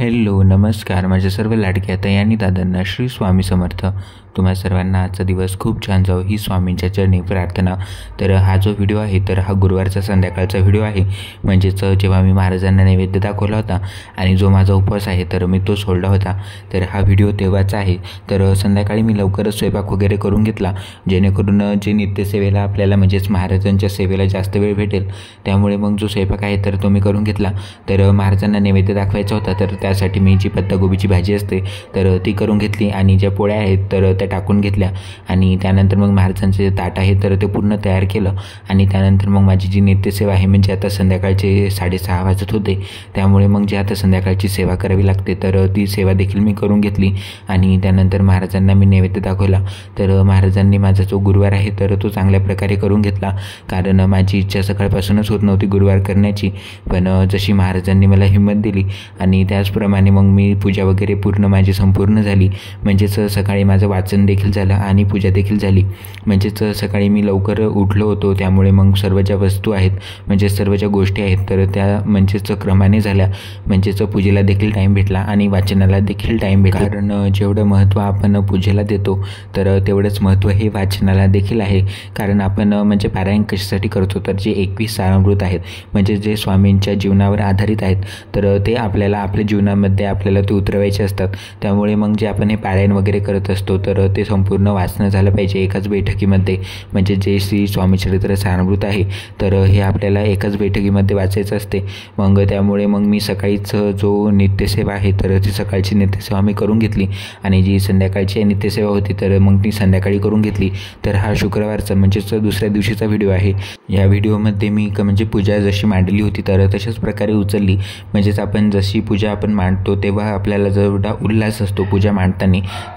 Hello नमस्कार माझ्या सर्व लाडक्या ताई आणि दादांना श्री स्वामी समर्थ। तुम्हा सर्वांना आजचा दिवस खूप छान जावो ही स्वामींच्या चरणी प्रार्थना। तर हा जो व्हिडिओ आहे तर हा गुरुवारचा संध्याकाळचा व्हिडिओ आहे, म्हणजेच जेव्हा मी महाराजांना नैवेद्य दाखवला होता आणि जो माझा उपवास आहे तर मी तो सोडला होता, तर हा व्हिडिओ तेव्हाचा आहे। तर संध्याकाळी मी लवकरच स्वयंपाक वगैरे करून घेतला, जेणेकरून जे नित्यसेवेला आपल्याला म्हणजेच महाराजांच्या सेवेला जास्त वेळ भेटेल, त्यामुळे मग जो स्वयंपाक आहे तर तो मी करून घेतला। तर महाराजांना नैवेद्य दाखवायचा होता, तर त्यासाठी मी जी पत्तागोबीची भाजी असते तर ती करून घेतली आणि ज्या पोळ्या आहेत तर त्या टाकून घेतल्या आणि त्यानंतर मग महाराजांचे ताट आहे तर ते पूर्ण तयार केलं आणि त्यानंतर मग माझी जी नित्यसेवा आहे म्हणजे आता संध्याकाळचे 6:30 वाजत होते, त्यामुळे मग जे आता संध्याकाळची सेवा करावी लागते तर ती सेवा देखील मी करून घेतली आणि त्यानंतर महाराजांना मी नैवेद्य दाखवला। तर महाराजांनी माझा जो गुरुवार आहे तर तो चांगल्या प्रकारे करून घेतला, कारण माझी इच्छा सकाळपासूनच होत नव्हती गुरुवार करण्याची, पण जशी महाराजांनी मला हिंमत दिली आणि त्याचप्रमाणे मग मी पूजा वगैरे पूर्ण माझी संपूर्ण झाली, म्हणजेच सकाळी माझं वाचन देखील झालं आणि पूजा देखील झाली। म्हणजेच सकाळी मी लवकर उठलो होतो, त्यामुळे मग सर्व ज्या वस्तू आहेत म्हणजे सर्व ज्या गोष्टी आहेत तर त्या म्हणजेच क्रमाने झाल्या, म्हणजेच पूजेला देखील टाईम भेटला आणि वाचनाला देखील टाईम भेटला, कारण जेवढं महत्त्व आपण पूजेला देतो तर तेवढंच महत्त्व हे वाचनाला देखील आहे। कारण आपण म्हणजे पारायण कशासाठी करतो तर जे 21 सारामृत आहेत म्हणजे जे स्वामींच्या जीवनावर आधारित आहेत तर ते आपल्याला आपल्या जीवनामध्ये आपल्याला ते उतरवायचे असतात, त्यामुळे मग जे आपण हे पारायण वगैरे करत असतो तर ते संपूर्ण वाचणं झालं पाहिजे एकाच बैठकीमध्ये। म्हणजे जे श्री स्वामी चरित्र सारामृत आहे तर हे आपल्याला एकाच बैठकीमध्ये वाचायचं असते। मग त्यामुळे मग मी सकाळीच जो नित्यसेवा आहे तर ती सकाळची नित्यसेवा मी करून घेतली आणि जी संध्याकाळची नित्यसेवा होती तर मग ती संध्याकाळी करून घेतली। तर हा शुक्रवारचा म्हणजेच दुसऱ्या दिवशीचा व्हिडिओ आहे। या व्हिडिओमध्ये मी म्हणजे पूजा जशी मांडली होती तर तशाच प्रकारे उचलली, म्हणजेच आपण जशी पूजा आपण मांडतो तेव्हा आपल्याला जेवढा उल्हास असतो पूजा मांडताना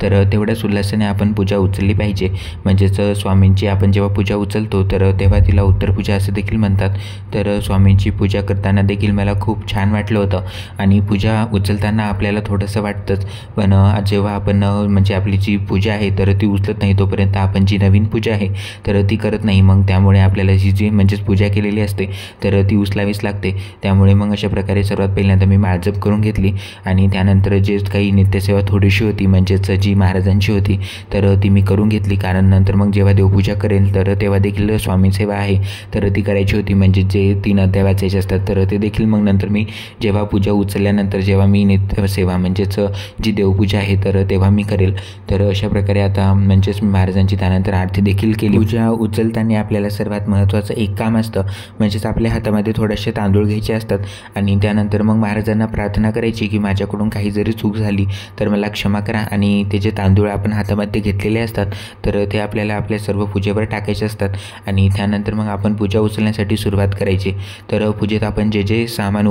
तर तेवढ्याच उल्हासाने आपण पूजा उचलली पाहिजे। म्हणजेच स्वामींची आपण जेव्हा पूजा उचलतो तर तेव्हा तिला उत्तर पूजा असे देखील म्हणतात। तर स्वामींची पूजा करताना देखील मला खूप छान वाटलं होतं आणि पूजा उचलताना आपल्याला थोडंसं वाटतंच, पण जेव्हा आपण म्हणजे आपली जी पूजा आहे तर ती उचलत नाही तोपर्यंत आपण जी नवीन पूजा आहे तर ती करत नाही, मग त्यामुळे आपल्याला जी म्हणजेच पूजा केलेली असते तर ती उचलावीच लागते। त्यामुळे मग अशा प्रकारे सर्वात पहिल्यांदा मी माळजप करून घेतली आणि त्यानंतर जे काही नित्यसेवा थोडीशी होती म्हणजेच जी महाराजांची होती तर ती मी करून घेतली, कारण नंतर मग जेव्हा देवपूजा करेल तर तेव्हा देखील स्वामी सेवा आहे तर ती करायची होती, म्हणजे जे 3 अध्याय वाचायचे असतात तर ते देखील मग नंतर मी जेव्हा पूजा उचलल्यानंतर जेव्हा मी नित्यसेवा म्हणजेच जी देवपूजा आहे तर तेव्हा मी करेल। तर अशा प्रकारे आता म्हणजेच मी महाराजांची त्यानंतर आरती देखील केली। पूजा उचलताना आपल्याला सर्वात महत्त्वाचं एक काम असतं, म्हणजेच आपल्या हातामध्ये थोडेसे तांदूळ घ्यायचे असतात आणि त्यानंतर मग महाराजांना प्रार्थना करायची की माझ्याकडून काही जरी चूक झाली तर मला क्षमा करा, आणि ते जे तांदूळ आपण हातामध्ये घेतलेले असतात तर ते आपल्याला आपल्या सर्व पूजेवर टाकायचे असतात आणि त्यानंतर मग आपण पूजा उचलण्यासाठी सुरुवात करायची। तर पूजेत आपण जे जे सामान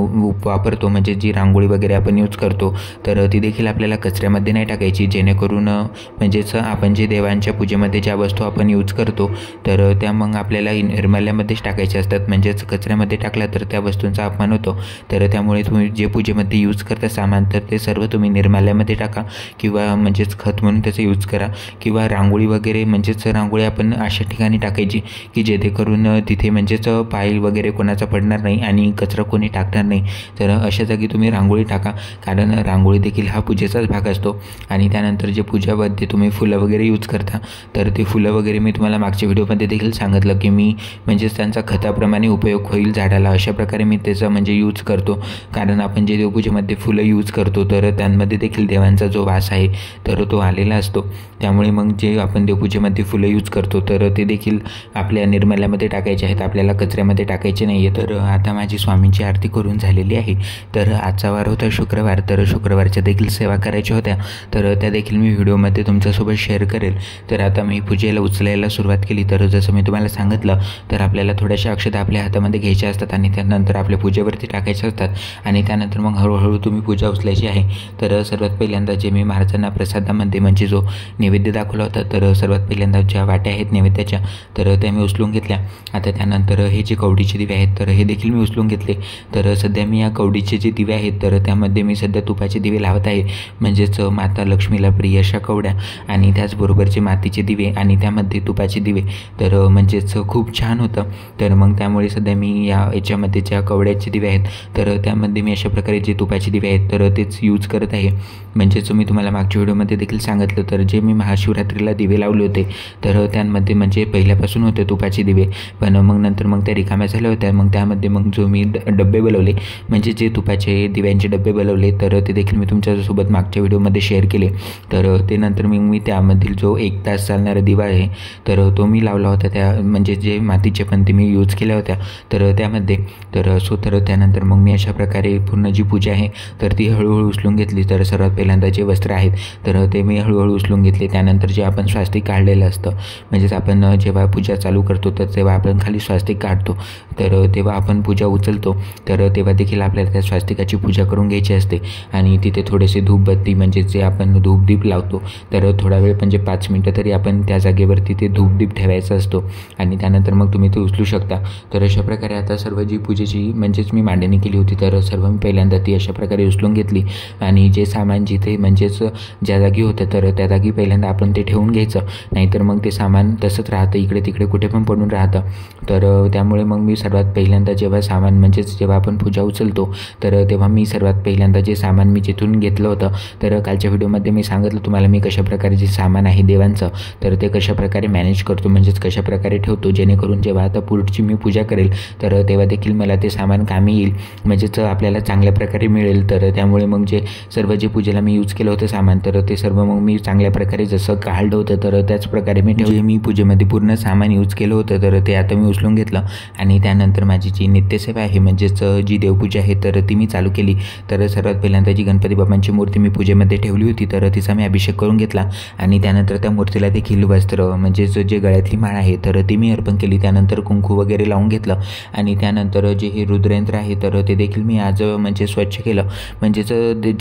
वापरतो म्हणजे जी रांगोळी वगैरे आपण यूज करतो तर ती देखील आपल्याला कचऱ्यामध्ये नाही टाकायची, जेणेकरून म्हणजेच आपण जे देवांच्या पूजेमध्ये ज्या वस्तू आपण यूज करतो तर त्या मग आपल्याला निर्माल्यामध्येच टाकायच्या असतात, म्हणजेच कचऱ्यामध्ये टाकला तर त्या वस्तूंचा अपमान होतो। तर त्यामुळे तुम्ही जे पूजेमध्ये यूज करता सामान तर ते सर्व तुम्ही निर्माल्यामध्ये टाका किंवा म्हणजेच खत म्हणून त्याचा यूज करा, किंवा रांगोळी वगैरे म्हणजेच रांगोळी आपण अशा ठिकाणी टाकायची की जेणेकरून तिथे म्हणजेच पाय वगैरे कोणाचा पडणार नाही आणि कचरा कोणी टाकणार नाही। तर अशा जागी तुम्ही रांगोळी टाका, कारण रांगोळी देखील हा पूजेचाच भाग असतो। आणि त्यानंतर जे पूजामध्ये तुम्ही फुलं वगैरे यूज करता तर ते फुलं वगैरे मी तुम्हाला मागच्या व्हिडिओमध्ये देखील सांगितलं की मी म्हणजेच त्यांचा खताप्रमाणे उपयोग होईल झाडाला, अशा प्रकारे मी त्याचा म्हणजे यूज करतो, कारण आपण जे देवपूजेमध्ये फुलं यूज करतो तर त्यांमध्ये देखील देवांचा जो वास आहे तर तो आलेला असतो। त्यामुळे मग जे आपण देवपूजेमध्ये फुलं यूज करतो तर ते देखील आपल्या निर्माल्यामध्ये टाकायचे आहेत, आपल्याला कचऱ्यामध्ये टाकायचे नाही आहे। तर आता माझी स्वामींची आरती करून झालेली आहे, तर आजचा वार होता शुक्रवार, तर शुक्रवारच्या देखील सेवा करायच्या होत्या तर त्या देखील मी व्हिडिओमध्ये तुमच्यासोबत शेअर करेल। तर आता मी पूजेला उचलायला सुरुवात केली, तर जसं मी तुम्हाला सांगितलं तर आपल्याला थोड्याशा अक्षता आपल्या हातामध्ये घ्यायच्या असतात आणि त्यानंतर आपल्या पूजेवरती टाकायच्या असतात आणि त्यानंतर मग हळूहळू तुम्ही पूजा उचलायची आहे। तर सर्वात पहिल्यांदा जे मी महाराजांना प्रसादामध्ये म्हणजे जो नैवेद्य दाखवला होता, तर सर्वात पहिल्यांदा ज्या वाट्या आहेत नैवेद्याच्या तर त्या मी उचलून घेतल्या. आता त्यानंतर हे जे कवडीचे दिवे आहेत तर हे देखील मी उचलून घेतले. तर सध्या मी या कवडीचे जे दिवे आहेत तर त्यामध्ये मी सध्या तुपाचे दिवे लावत आहे, म्हणजेच माता लक्ष्मीला प्रिय अशा कवड्या आणि त्याचबरोबरचे मातीचे दिवे आणि त्यामध्ये तुपाचे दिवे, तर म्हणजेच खूप छान होतं. तर मग त्यामुळे सध्या मी याच्यामध्ये ज्या कवड्याचे दिवे आहेत तर त्यामध्ये मी अशा प्रकारे जे तुपाचे दिवे आहेत तर तेच यूज करत आहे. म्हणजेच मी तुम्हाला मागच्या व्हिडिओमध्ये देखील सांगितलं, तर जे मी महाशिवरात्रीला दिवे लावले होते तर त्यांमध्ये म्हणजे पहिल्यापासून होते तुपाचे दिवे, पण मग नंतर मग त्या रिकाम्या झाल्या होत्या. मग त्यामध्ये मग जो मी डबे बनवले, म्हणजे जे तुपाचे दिव्यांचे डबे बनवले तर ते देखील मी तुमच्यासोबत मागच्या व्हिडिओमध्ये शेअर केले. तर ते नंतर मी त्यामधील जो 1 तास चालणारा दिवा आहे तर तो मी लावला होता, त्या म्हणजे जे मातीचे पण ते मी यूज केल्या होत्या तर त्यामध्ये. तर त्यानंतर मग मी अशा प्रकारे पूर्ण जी पूजा आहे तर ती हळूहळू उचलून घेतली. तर सर्वात पहिल्यांदा जे वस्त्र आहेत तर ते मी हळूहळू उचलून घेतले. त्यानंतर जे आपण स्वास्तिक काढलेलं असतं, म्हणजेच आपण जेव्हा पूजा चालू करतो तर तेव्हा आपण खाली स्वास्तिक काढतो, तर तेव्हा आपण पूजा उचलतो तर तेव्हा देखील आपल्याला त्या स्वास्तिकाची पूजा करून घ्यायची असते. आणि तिथे थोडेसे धूपबत्ती म्हणजे जे आपण धूपदीप लावतो तर थोडा वेळ म्हणजे 5 मिनटं तरी आपण त्या जागेवरती ते धूपदीप ठेवायचा असतो आणि त्यानंतर मग तुम्ही ते उचलू शकता. तर अशा प्रकारे आता सर्व जी पूजेची म्हणजेच मी मांडणी केली होती तर सर्व मी पहिल्यांदा ती अशा प्रकारे उचलून घेतली आणि जे सामान जिथे म्हणजेच ज्या जागी होतं तर त्या जागी पहिल्यांदा आपण ते ठेवून घ्यायचं, नाहीतर मग ते सामान तसंच राहतं, इकडे तिकडे कुठे पण पडून राहतं. तर त्यामुळे मग मी सर्वात पहिल्यांदा जेव्हा सामान म्हणजेच जेव्हा आपण पूजा उचलतो तर तेव्हा मी सर्वात पहिल्यांदा जे सामान मी जिथून घेतलं होतं तर कालच्या व्हिडिओमध्ये मी सांगितलं तुम्हाला मी कशाप्रकारे जे सामान आहे देवांचं तर ते कशाप्रकारे मॅनेज करतो, म्हणजेच कशाप्रकारे ठेवतो, जेणेकरून जेव्हा आता पुढची मी पूजा करेल तर तेव्हा देखील मला ते सामान कामी येईल, म्हणजेच आपल्याला चांगल्या प्रकारे मिळेल. तर त्यामुळे मग जे सर्व जे पूजेला मी यूज केलं होतं सामान तर ते सर्व मग मी चांगल्या प्रकारे जसं काढलं होतं तर त्याच प्रकारे मी जे मी पूजेमध्ये पूर्ण सामान यूज केलं होतं तर ते आता मी उचलून घेतलं. आणि त्यानंतर माझी जी नित्यसेवा आहे म्हणजेच जी देवपूजा आहे तर ती मी चालू केली. तर सर्वात पहिल्यांदा जी गणपती बाबांची मूर्ती मी पूजेमध्ये ठेवली होती तर तिचा मी अभिषेक करून घेतला आणि त्यानंतर त्या मूर्तीला देखील वस्त्र म्हणजेच जे गळ्यातली माळ आहे तर ती मी अर्पण केली. त्यानंतर कुंकू वगैरे लावून घेतलं आणि त्यानंतर जे हे रुद्रयंत्र आहे तर ते देखील मी आज म्हणजे स्वच्छ केलं. म्हणजेच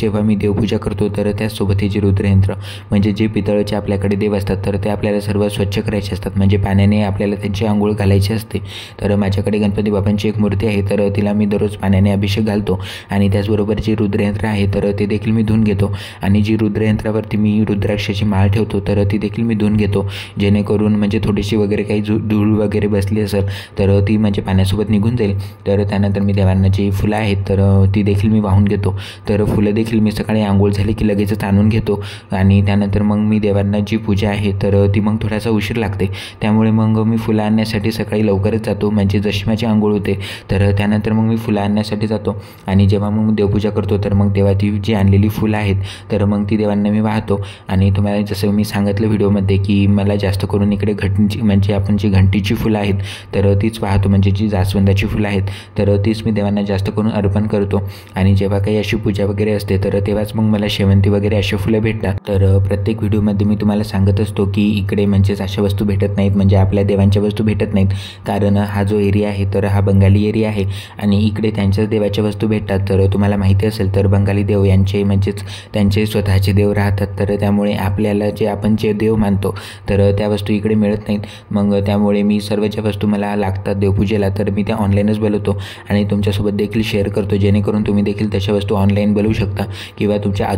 जेव्हा मी देवपूजा करतो तर त्याचसोबत हे जे रुद्रयंत्र म्हणजे जे पितळचे आपल्याकडे देव असतात तर ते आपल्याला सर्व स्वच्छ करायचे असतात, म्हणजे पाण्याने आपल्याला त्यांची आंघोळ घालायची असते. तर माझ्याकडे गणपती बाबांची एक मूर्ती आहे तर तिला मी दररोज पाण्याने अभिषेक घालतो आणि त्याचबरोबर जे रुद्रयंत्र आहे तर ते देखील मी धुवून घेतो आणि जी रुद्रयंत्रावरती मी रुद्राक्षाची माळ ठेवतो तर ती देखील मी धुवून घेतो, जेणेकरून म्हणजे थोडीशी वगैरे काही धूळ वगैरे बसली असेल तर ती म्हणजे पाण्यासोबत निघून जाईल. तर त्यानंतर मी देवांना जी फुलं आहेत तर ती देखील मी वाहून घेतो. तर फुलं देखील मी सकाळी आंघोळ झाली की लगेचच आणून घेतो आणि त्यानंतर मग मी देवांना जी पूजा आहे तर ती मग थोडासा उशीर लागते, त्यामुळे मग मी फुलं आणण्यासाठी सकाळी लवकरच जातो, म्हणजे जशी माझी आंघोळ होते तर त्यानंतर मग मी फुलं आणण्यासाठी जातो. आणि जेव्हा मग देवपूजा करतो तर मग देवाची जी आणलेली फुलं आहेत तर मग ती देवांना मी वाहतो. आणि तुम्हाला जसं मी सांगितलं व्हिडिओमध्ये की मला जास्त करून इकडे घंटी म्हणजे आपण जी घंटीची फुलं आहेत तर तीच वाहतो, म्हणजे जी जास्वंदाची फुलं आहेत तर तीच मी देवांना जास्त करून अर्पण करतो. आणि जेव्हा काही अशी पूजा वगैरे असते तर तेव्हाच मग मला शेवंती वगैरे अशी फुलं भेटतात. तर प्रत्येक व्हिडिओमध्ये मी तुम्हाला सांगत असतो की इकडे म्हणजेच अशा वस्तू भेटत नाहीत, म्हणजे आपल्या देवांच्या वस्तू भेटत नाहीत, कारण हा जो एरिया आहे तर हा बंगाली एरिया आहे आणि इकडे त्यांच्याच देवाच्या वस्तू भेटतात. तर तुम्हाला माहिती असेल तर बंगाली देव यांचे म्हणजेच त्यांचे स्वतःचे देव राहतात, तर त्यामुळे आपल्याला जे आपण जे देव मानतो तर त्या वस्तू इकडे मिळत नाहीत. मग त्यामुळे मी सर्व ज्या वस्तू मला लागतात देवपूजेला तर मी त्या ऑनलाईनच बोलवतो आणि तुमच्यासोबत देखील शेअर करतो, जेणेकरून तुम्ही देखील तशा वस्तू ऑनलाईन बोलवू शकता किंवा तुमच्या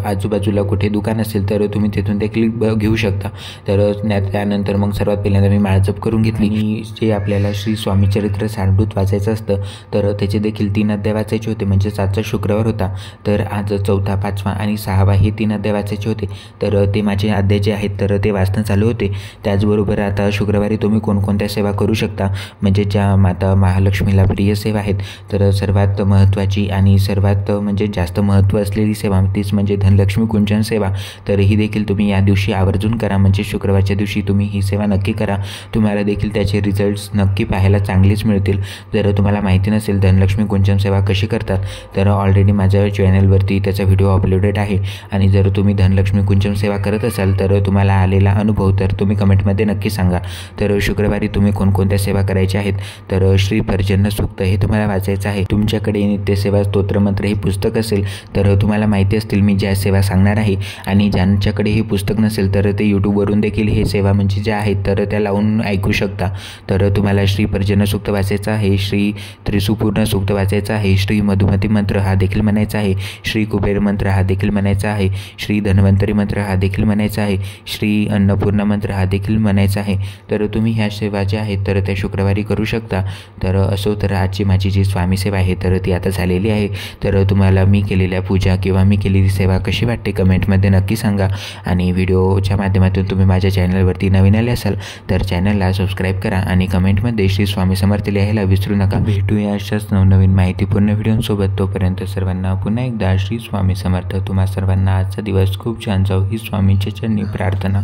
आजूबाजूला कुठे दुकान असेल तर तुम्ही तिथून देखील घेऊ शकता. तर त्यानंतर मग सर्वात पहिल्यांदा मी माळजप करून घेतली. जे आपल्याला श्री स्वामी चरित्र सारभूत वाचायचं असतं तर त्याचे देखील 3 अध्याय वाचायचे होते, म्हणजे आजचा शुक्रवार होता तर आज 4था, 5वा आणि 6वा हे 3 अध्याय वाचायचे होते. तर ते माझे अध्याय जे आहेत तर ते वाचणं चालू होते. त्याचबरोबर आता शुक्रवारी तुम्ही कोणकोणत्या सेवा करू शकता, म्हणजे ज्या माता महालक्ष्मीला प्रिय सेवा आहेत तर सर्वात महत्त्वाची आणि सर्वात म्हणजे जास्त महत्त्व असलेली सेवा तीच म्हणजे धनलक्ष्मी कुंचन सेवा. तर ही देखील तुम्ही या दिवशी आवर्जून करा, म्हणजे शुक्रवारच्या दिवशी तुम्ही ही सेवा नक्की करा, तुम्हाला देखील त्याचे रिझल्ट्स नक्की पाहायला चांगलेच मिळतील. जर तुम्हाला माहिती नसेल धनलक्ष्मी कुंचन सेवा कशी करतात तर ऑलरेडी माझ्या चॅनलवरती त्याचा व्हिडिओ अपलोडेड आहे आणि जर तुम्ही धनलक्ष्मी कुंचन सेवा करत असाल तर तुम्हाला आलेला अनुभव तर तुम्ही कमेंटमध्ये नक्की सांगा. तर शुक्रवारी तुम्ही कोणकोणत्या सेवा करायच्या आहेत तर श्री पर्जन्य सूक्त हे तुम्हाला वाचायचं आहे. तुमच्याकडे नित्यसेवा स्तोत्रमंत्र हे पुस्तक असेल तर तुम्हाला माहिती असतील मी ज्या सेवा सांगणार आहे आणि ज्यांच्याकडे हे पुस्तक नसेल तर ते यूट्यूबवरून देखील हे सेवा म्हणजे ज्या आहेत तर त्या लावून ऐकू शकता। तर तुम्हाला श्री पर्जन्य सूक्त वाचायचं आहे, श्री त्रिसुपूर्ण सूक्त वाचायचं आहे, श्री मधुमती मंत्र हा देखील म्हणायचा आहे, श्री कुबेर मंत्र हा देखील म्हणायचा आहे, श्री धन्वंतरी मंत्र हा देखील म्हणायचा आहे, श्री अन्नपूर्णा मंत्र हा देखील म्हणायचा आहे। तर तुम्ही ह्या सेवा ज्या आहेत तर त्या शुक्रवारी करू शकता। तर असो, तर आजची माझी जी स्वामी सेवा आहे तर ती आता झालेली आहे। तर तुम्हाला मी केलेल्या पूजा किंवा मी केलेली सेवा कशी वाटते कमेंटमध्ये नक्की सांगा। आणि व्हिडिओच्या माध्यमातून तुम्ही माझ्या चॅनलवरती नवीन आले असाल तर चॅनलला सबस्क्राईब करा आणि कमेंटमध्ये श्री स्वामी समर्थ लिहायला विसरू नका। भेटूया अशाच नवनवीन माहितीपूर्ण व्हिडिओसोबत। तोपर्यंत सर्वांना पुन्हा एकदा श्री स्वामी समर्थ। तुम्हा सर्वांना आजचा दिवस खूप छान जाऊ ही स्वामींच्या चरणी प्रार्थना।